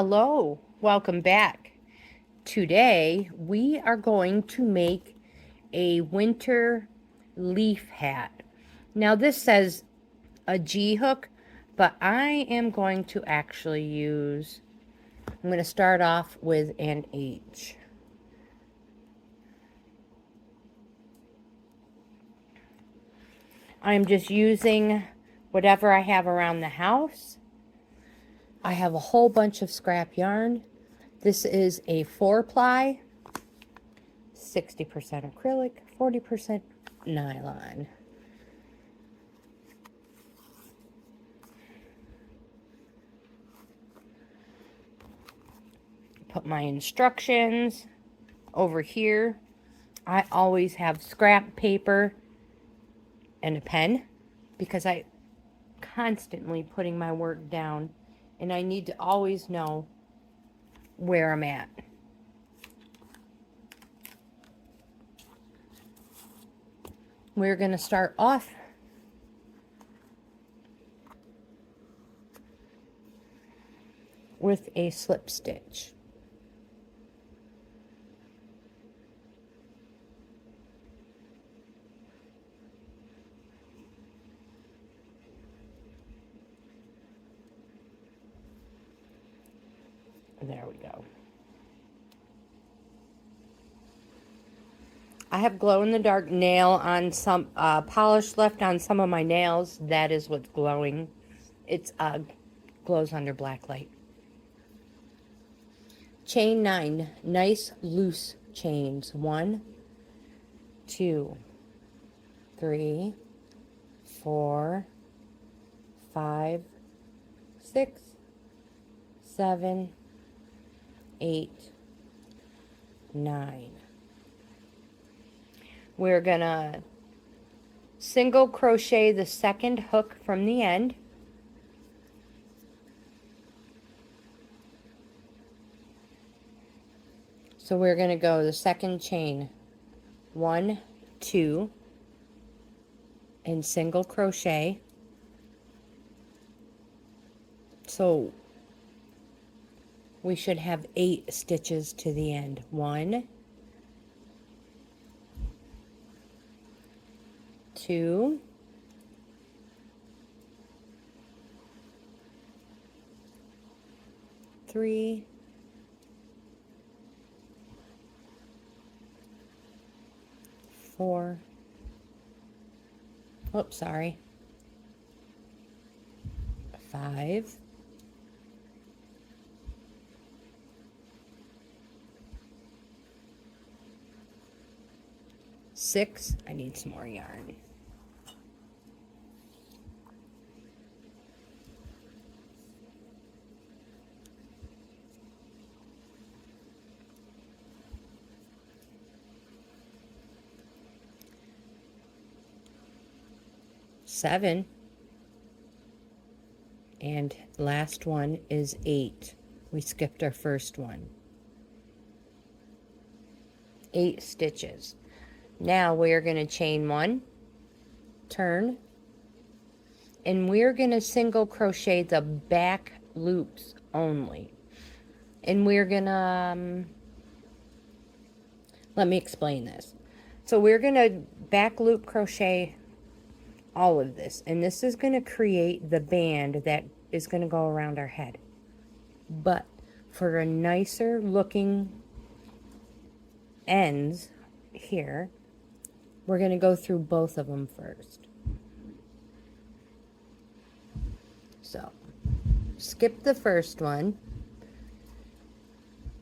Hello, welcome back. Today we are going to make a winter leaf hat. Now this says a G hook, but I am going to actually use, I'm going to start off with an H. I'm just using whatever I have around the house. I have a whole bunch of scrap yarn. This is a 4-ply, 60% acrylic, 40% nylon. Put my instructions over here. I always have scrap paper and a pen because I constantly putting my work down and I need to always know where I'm at. We're going to start off with a slip stitch. There we go. I have glow-in-the-dark nail on some, polish left on some of my nails. That is what's glowing. It's, glows under black light. Chain 9, nice loose chains. 1, 2, 3, 4, 5, 6, 7, 8, 9. We're gonna single crochet the second hook from the end. So we're gonna go the second chain, 1, 2, and single crochet. So we should have 8 stitches to the end. 1, 2, 3, 4, oops, sorry, 5, 6, I need some more yarn. 7, and last one is 8. We skipped our first one. 8 stitches. Now we're going to chain 1, turn, and we're going to single crochet the back loops only. And we're going to, let me explain this. So we're going to back loop crochet all of this, and this is going to create the band that is going to go around our head. But for a nicer looking ends here, we're going to go through both of them first. So skip the first one.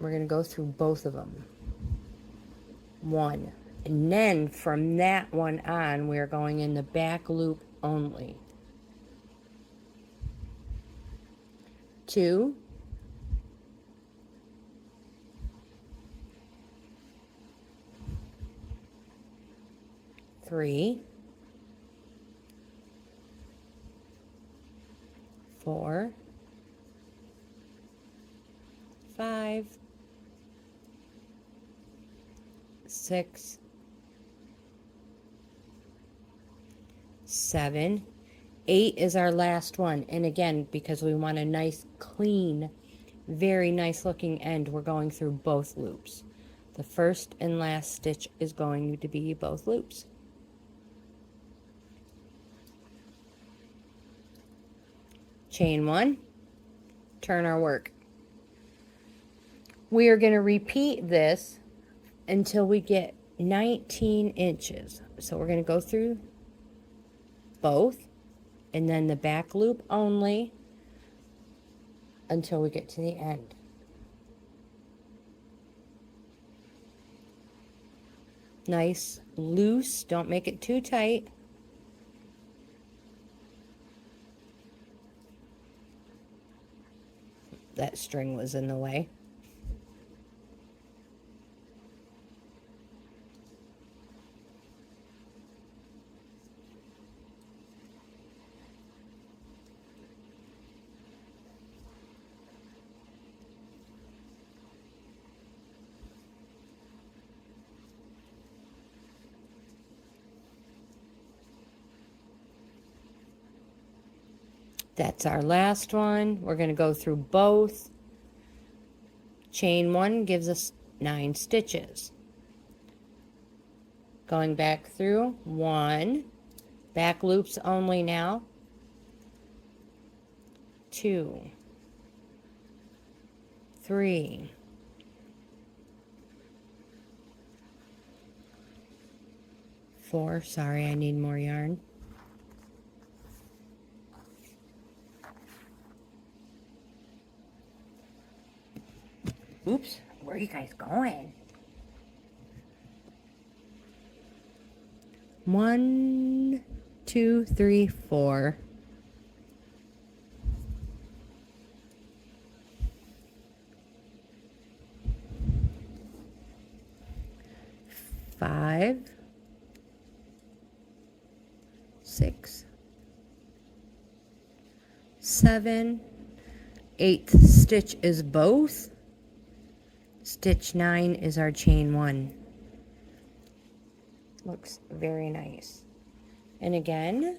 We're going to go through both of them. 1. And then from that one on, we're going in the back loop only. 2. 3. 4. 5. 6. 7, 8 is our last one. And again, because we want a nice clean very nice looking end. We're going through both loops. The first and last stitch is going to be both loops. Chain 1, turn our work. We are going to repeat this until we get 19 inches. So we're going to go through both and then the back loop only until we get to the end. Nice, loose, don't make it too tight. That string was in the way. That's our last one. We're going to go through both. Chain 1 gives us 9 stitches. Going back through 1, back loops only now. 2, 3, 4. Sorry, I need more yarn. 'Oops, where are you guys going? 1, 2, 3, 4. 5, 6, 7, 8th stitch is both. Stitch 9 is our chain 1. Looks very nice. And again,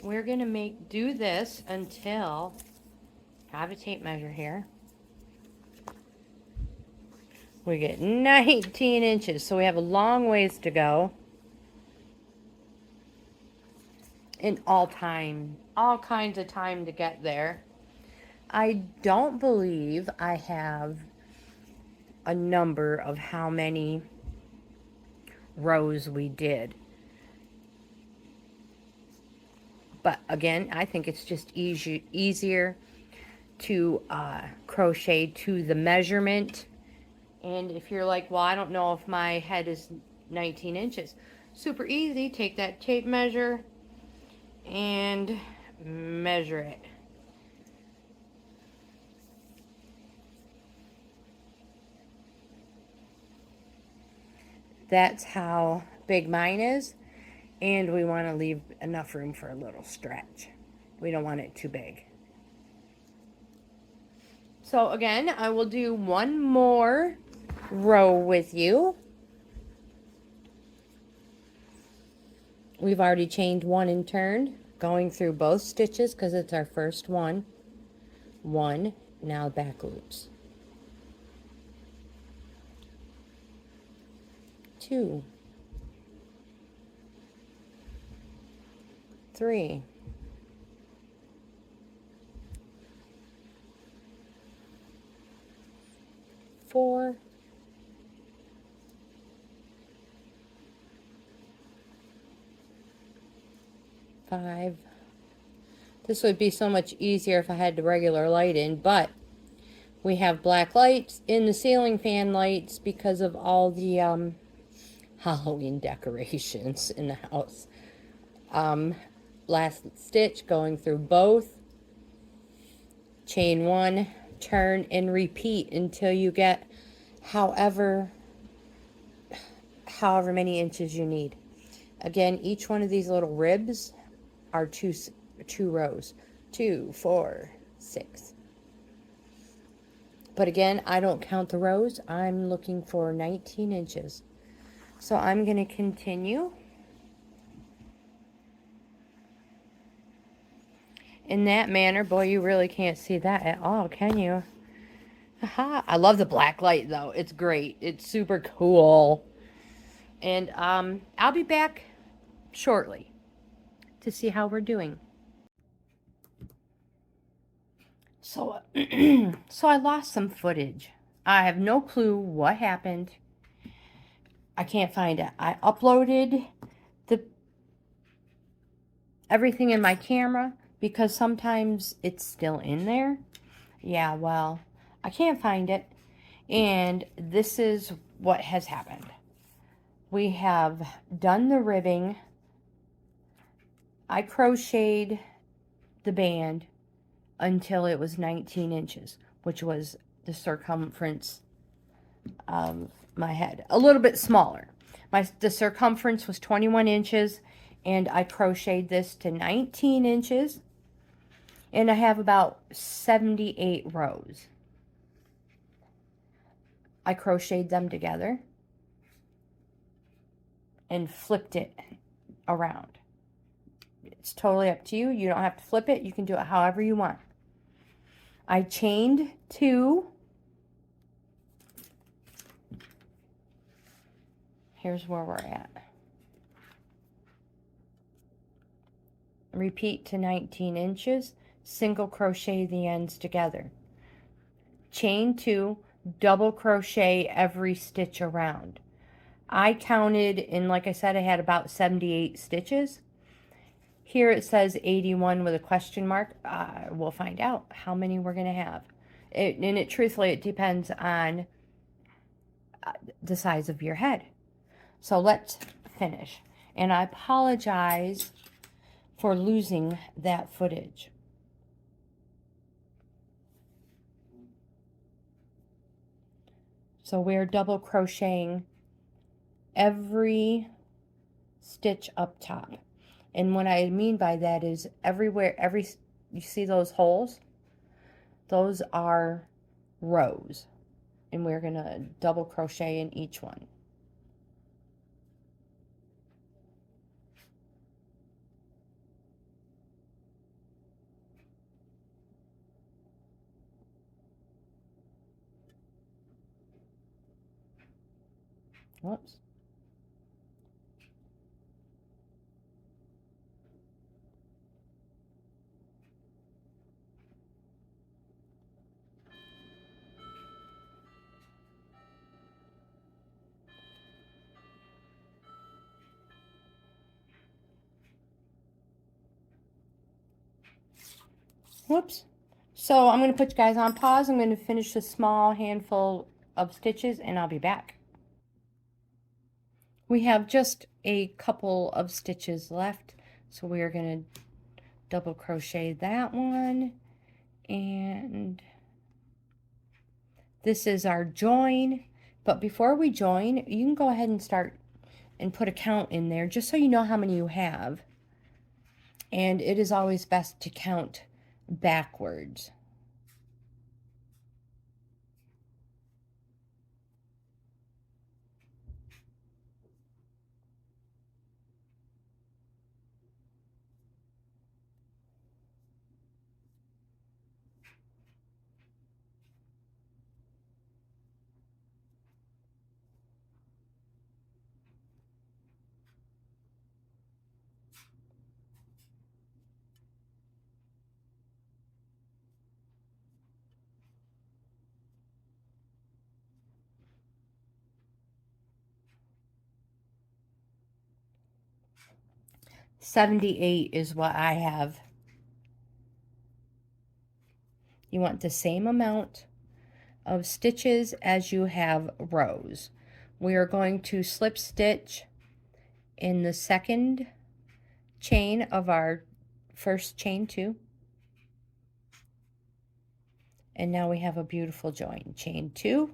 we're going to do this until, I have a tape measure here. We get 19 inches, so we have a long ways to go. And all kinds of time to get there. I don't believe I have a number of how many rows we did. But again, I think it's just easier to crochet to the measurement. And if you're like, well, I don't know if my head is 19 inches. Super easy. Take that tape measure and measure it. That's how big mine is, and we want to leave enough room for a little stretch. We don't want it too big. So again, I will do one more row with you. We've already chained 1 and turned, going through both stitches because it's our first one. 1, now back loops. 2, 3, 4, 5. This would be so much easier if I had the regular light in, but we have black lights in the ceiling fan lights because of all the Halloween decorations in the house. Last stitch, going through both. Chain 1, turn and repeat until you get however many inches you need. Again, each one of these little ribs are two rows. 2, 4, 6. But again, I don't count the rows. I'm looking for 19 inches. So I'm going to continue. in that manner. Boy, you really can't see that at all, can you? Aha. I love the black light, though. It's great. It's super cool. And I'll be back shortly to see how we're doing. So, so I lost some footage. I have no clue what happened. I can't find it. I uploaded everything in my camera because sometimes it's still in there. Yeah, well, I can't find it. And this is what has happened. We have done the ribbing. I crocheted the band until it was 19 inches, which was the circumference of my head. A little bit smaller. The circumference was 21 inches, and I crocheted this to 19 inches, and I have about 78 rows. I crocheted them together and flipped it around. It's totally up to you. You don't have to flip it. You can do it however you want. I chained 2. Here's where we're at. Repeat to 19 inches. Single crochet the ends together. Chain 2. Double crochet every stitch around. I counted, and like I said, I had about 78 stitches. Here it says 81 with a question mark. We'll find out how many we're going to have. Truthfully, it depends on the size of your head. So let's finish. And I apologize for losing that footage. So we're double crocheting every stitch up top. And what I mean by that is everywhere, you see those holes? Those are rows. And we're going to double crochet in each one. Whoops. Whoops. So I'm going to put you guys on pause. I'm going to finish a small handful of stitches and I'll be back. We have just a couple of stitches left, so we are going to double crochet that one, and this is our join. But before we join, you can go ahead and start and put a count in there just so you know how many you have. And it is always best to count backwards. $78 is what I have. You want the same amount of stitches as you have rows. We are going to slip stitch in the second chain of our first chain 2, and now we have a beautiful join. Chain 2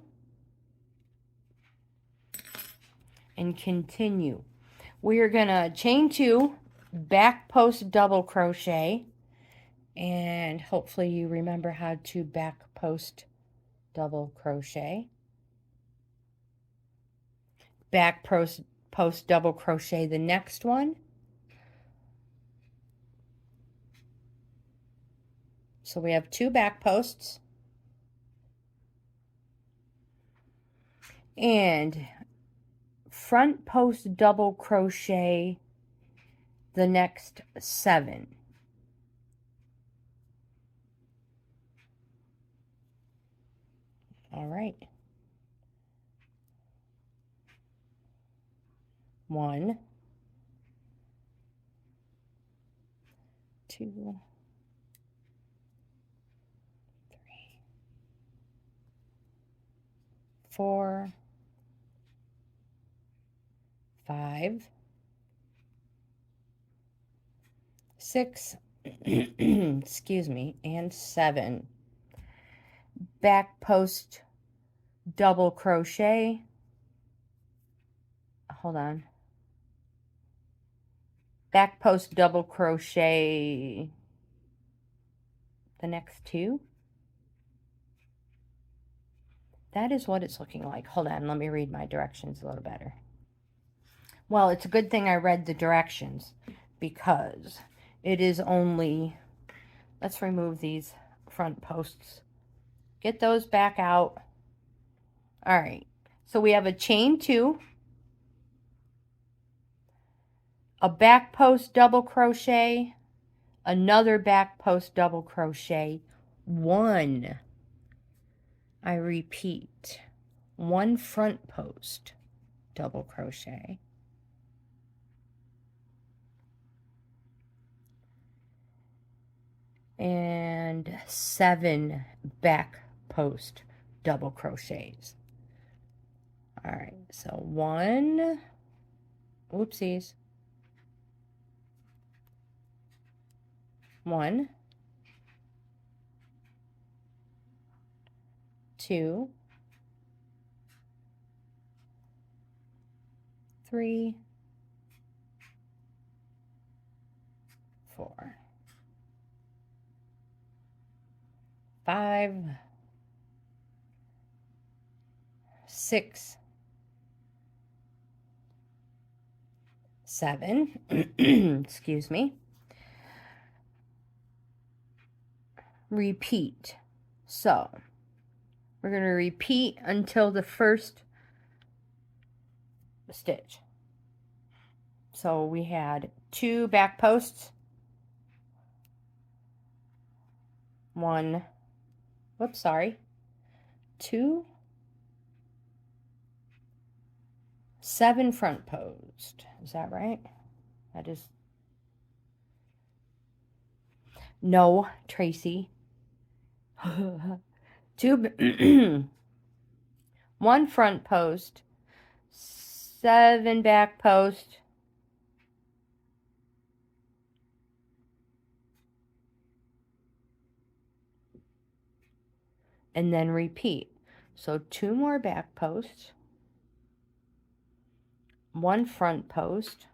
and continue. We are gonna chain 2, back post double crochet, and hopefully you remember how to back post double crochet. Back post double crochet the next one, So we have 2 back posts. And front post double crochet the next 7. All right. 1, 2, 3, 4, 5, 6, excuse me, and 7. Back post double crochet. Hold on. Back post double crochet the next 2. That is what it's looking like. Hold on, let me read my directions a little better. Well, it's a good thing I read the directions because it is only, let's remove these front posts. Get those back out. All right, so we have a chain 2, a back post double crochet, another back post double crochet, 1. I repeat, 1 front post double crochet, and 7 back post double crochets. All right, so 1, oopsies, 1, 2, 3, 4, 5, 6, 7, excuse me. Repeat. So we're going to repeat until the first stitch. So we had 2 back posts, 1, whoops, sorry, 2, 7 front post. Is that right? That is, no, Tracy. 2 1 front post, 7 back post, and then repeat. So 2 more back posts, 1 front post,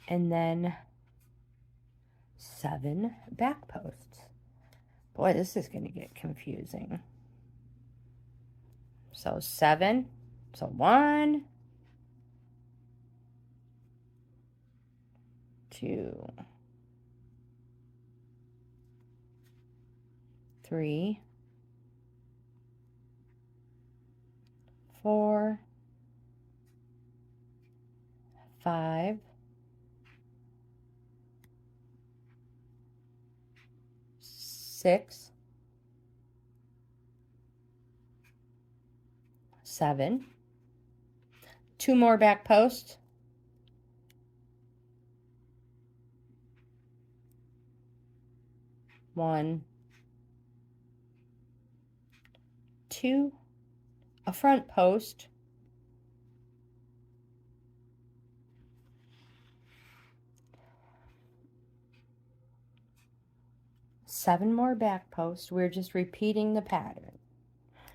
and then 7 back posts. Boy, this is going to get confusing. So 7, so 1, 2, 3, 4, 5, 6, 7, 2 more back posts, 1, 2, a front post, 7 more back posts. We're just repeating the pattern.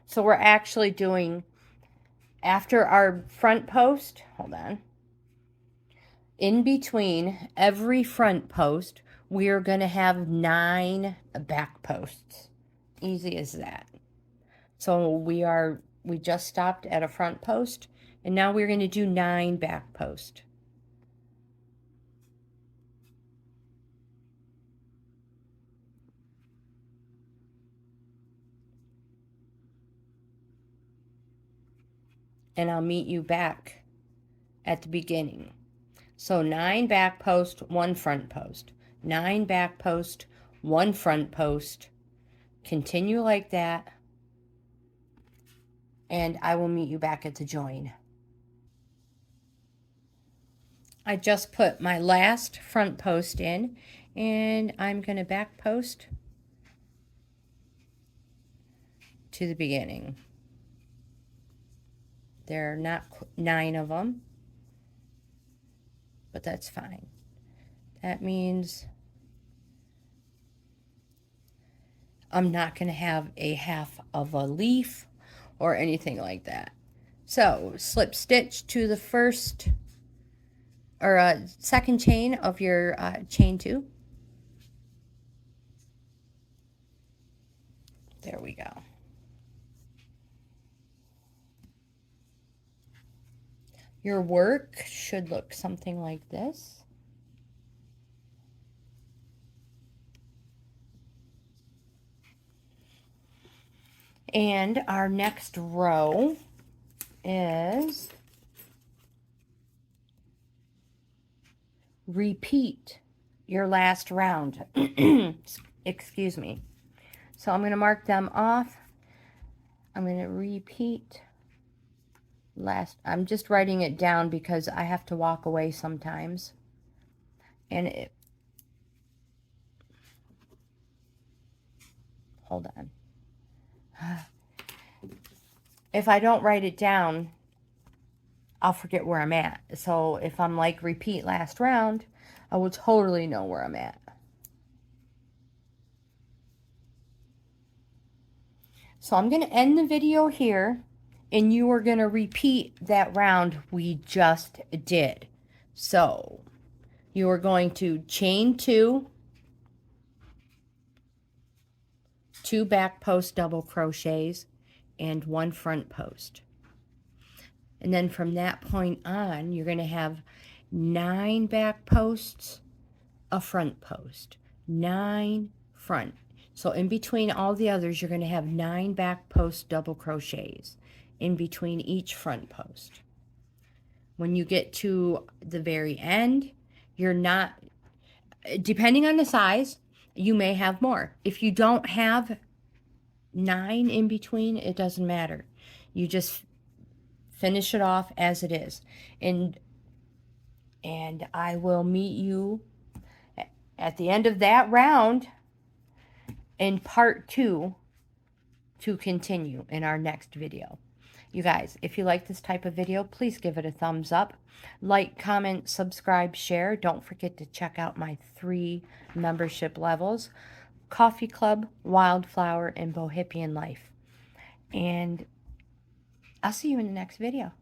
So we're actually doing, after our front post, hold on, in between every front post, we're going to have 9 back posts. Easy as that. So we are we just stopped at a front post, and now we're going to do 9 back post. And I'll meet you back at the beginning. So 9 back post, 1 front post. 9 back post, 1 front post. Continue like that. And I will meet you back at the join. I just put my last front post in, and I'm going to back post to the beginning. There are not 9 of them, but that's fine. That means I'm not going to have a half of a leaf or anything like that. So slip stitch to the first or second chain of your chain 2. There we go. Your work should look something like this. And our next row is repeat your last round. Excuse me. So I'm going to mark them off. I'm going to repeat last. I'm just writing it down because I have to walk away sometimes. And hold on. If I don't write it down, I'll forget where I'm at. So if I'm like repeat last round, I will totally know where I'm at. So I'm going to end the video here, and you are going to repeat that round we just did. So you are going to chain 2, 2 back post double crochets, and 1 front post. And then from that point on, you're going to have 9 back posts, a front post, 9 front. So in between all the others, you're going to have 9 back post double crochets in between each front post. When you get to the very end, you're not, depending on the size, you may have more. If you don't have 9 in between, it doesn't matter. You just finish it off as it is. And I will meet you at the end of that round in part 2 to continue in our next video. You guys, if you like this type of video, please give it a thumbs up. Like, comment, subscribe, share. Don't forget to check out my 3 membership levels: Coffee Club, Wildflower, and Bohippian Life. And I'll see you in the next video.